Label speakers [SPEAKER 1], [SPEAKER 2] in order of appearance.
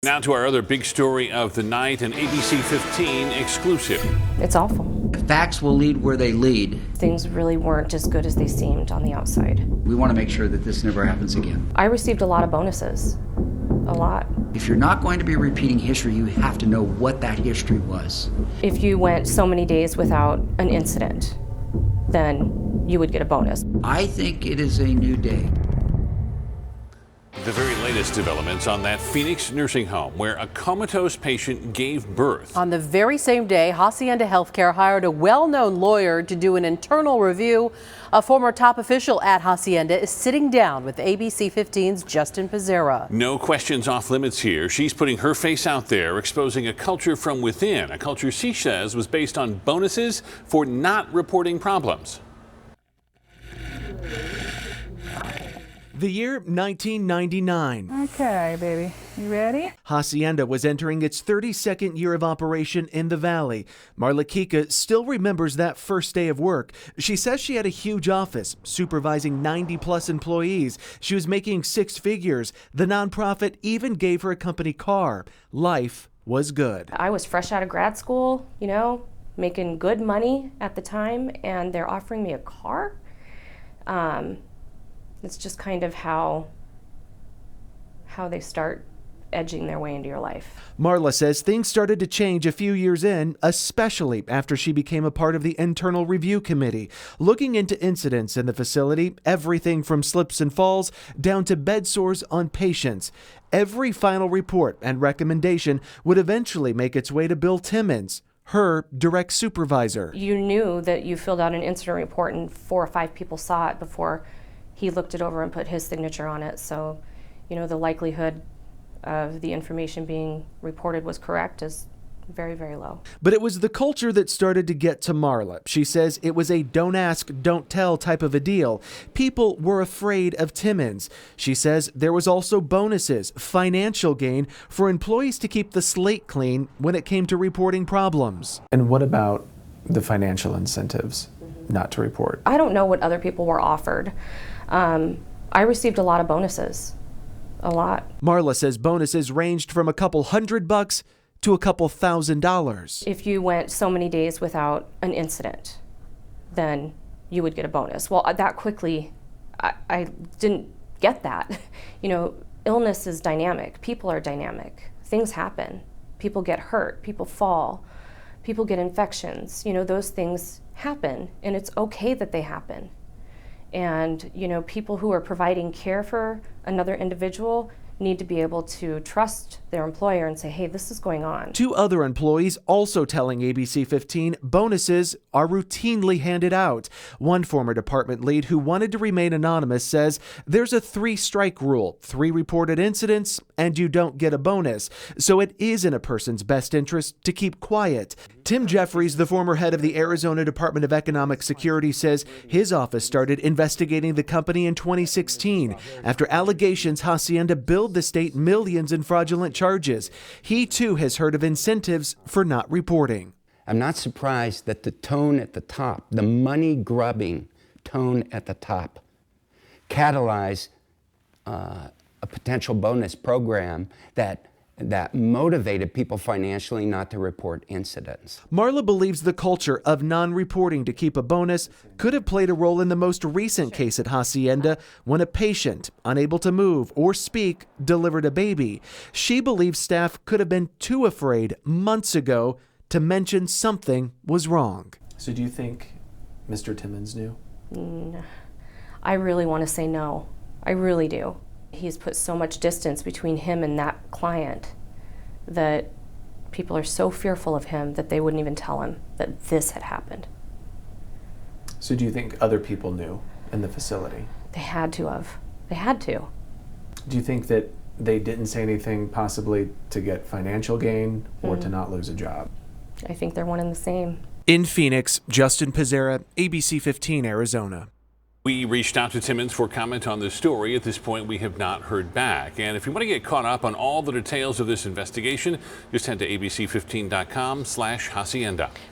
[SPEAKER 1] Now to our other big story of the night, an ABC 15 exclusive.
[SPEAKER 2] It's awful.
[SPEAKER 3] Facts will lead where they lead.
[SPEAKER 2] Things really weren't as good as they seemed on the outside.
[SPEAKER 3] We want to make sure that this never happens again.
[SPEAKER 2] I received a lot of bonuses. A lot.
[SPEAKER 3] If you're not going to be repeating history, you have to know what that history was.
[SPEAKER 2] If you went so many days without an incident, then you would get a bonus.
[SPEAKER 3] I think it is a new day.
[SPEAKER 1] The very latest developments on that Phoenix nursing home where a comatose patient gave birth.
[SPEAKER 4] On the very same day, Hacienda Healthcare hired a well-known lawyer to do an internal review. A former top official at Hacienda is sitting down with ABC 15's Justin Pizzera.
[SPEAKER 1] No questions off limits here. She's putting her face out there, exposing a culture from within, a culture she says was based on bonuses for not reporting problems.
[SPEAKER 5] The year 1999.
[SPEAKER 6] Okay, baby. You ready?
[SPEAKER 5] Hacienda was entering its 32nd year of operation in the Valley. Marla Kica still remembers that first day of work. She says she had a huge office, supervising 90-plus employees. She was making six figures. The nonprofit even gave her a company car. Life was good.
[SPEAKER 2] I was fresh out of grad school, making good money at the time, and they're offering me a car. It's just kind of how they start edging their way into your life.
[SPEAKER 5] Marla says things started to change a few years in, especially after she became a part of the internal review committee, looking into incidents in the facility, everything from slips and falls down to bed sores on patients. Every final report and recommendation would eventually make its way to Bill Timmons, her direct supervisor.
[SPEAKER 2] You knew that you filled out an incident report and 4 or 5 people saw it before he looked it over and put his signature on it. So, the likelihood of the information being reported was correct is very, very low.
[SPEAKER 5] But it was the culture that started to get to Marla. She says it was a don't ask, don't tell type of a deal. People were afraid of Timmons. She says there was also bonuses, financial gain for employees to keep the slate clean when it came to reporting problems.
[SPEAKER 7] And what about the financial incentives not to report?
[SPEAKER 2] I don't know what other people were offered. I received a lot of bonuses. A lot.
[SPEAKER 5] Marla says bonuses ranged from a couple $100 to a couple $1,000.
[SPEAKER 2] If you went so many days without an incident, then you would get a bonus. Well, that quickly, I didn't get that. Illness is dynamic. People are dynamic. Things happen. People get hurt. People fall. People get infections. Those things happen, and it's okay that they happen. And, people who are providing care for another individual need to be able to trust their employer and say, hey, this is going on.
[SPEAKER 5] 2 other employees also telling ABC 15 bonuses are routinely handed out. One former department lead who wanted to remain anonymous says there's a 3-strike rule, 3 reported incidents, and you don't get a bonus. So it is in a person's best interest to keep quiet. Tim Jeffries, the former head of the Arizona Department of Economic Security, says his office started investigating the company in 2016 after allegations Hacienda billed the state millions in fraudulent charges. He too has heard of incentives for not reporting.
[SPEAKER 8] I'm not surprised that the tone at the top, the money-grubbing tone at the top, catalyzed a potential bonus program that motivated people financially not to report incidents.
[SPEAKER 5] Marla believes the culture of non-reporting to keep a bonus could have played a role in the most recent case at Hacienda when a patient, unable to move or speak, delivered a baby. She believes staff could have been too afraid months ago to mention something was wrong.
[SPEAKER 7] So do you think Mr. Timmons knew?
[SPEAKER 2] I really want to say no. I really do. He's put so much distance between him and that client that people are so fearful of him that they wouldn't even tell him that this had happened.
[SPEAKER 7] So do you think other people knew in the facility?
[SPEAKER 2] They had to have. They had to.
[SPEAKER 7] Do you think that they didn't say anything possibly to get financial gain or to not lose a job?
[SPEAKER 2] I think they're one and the same.
[SPEAKER 5] In Phoenix, Justin Pizzera, ABC 15, Arizona.
[SPEAKER 1] We reached out to Timmons for comment on this story. At this point, we have not heard back. And if you want to get caught up on all the details of this investigation, just head to abc15.com/Hacienda.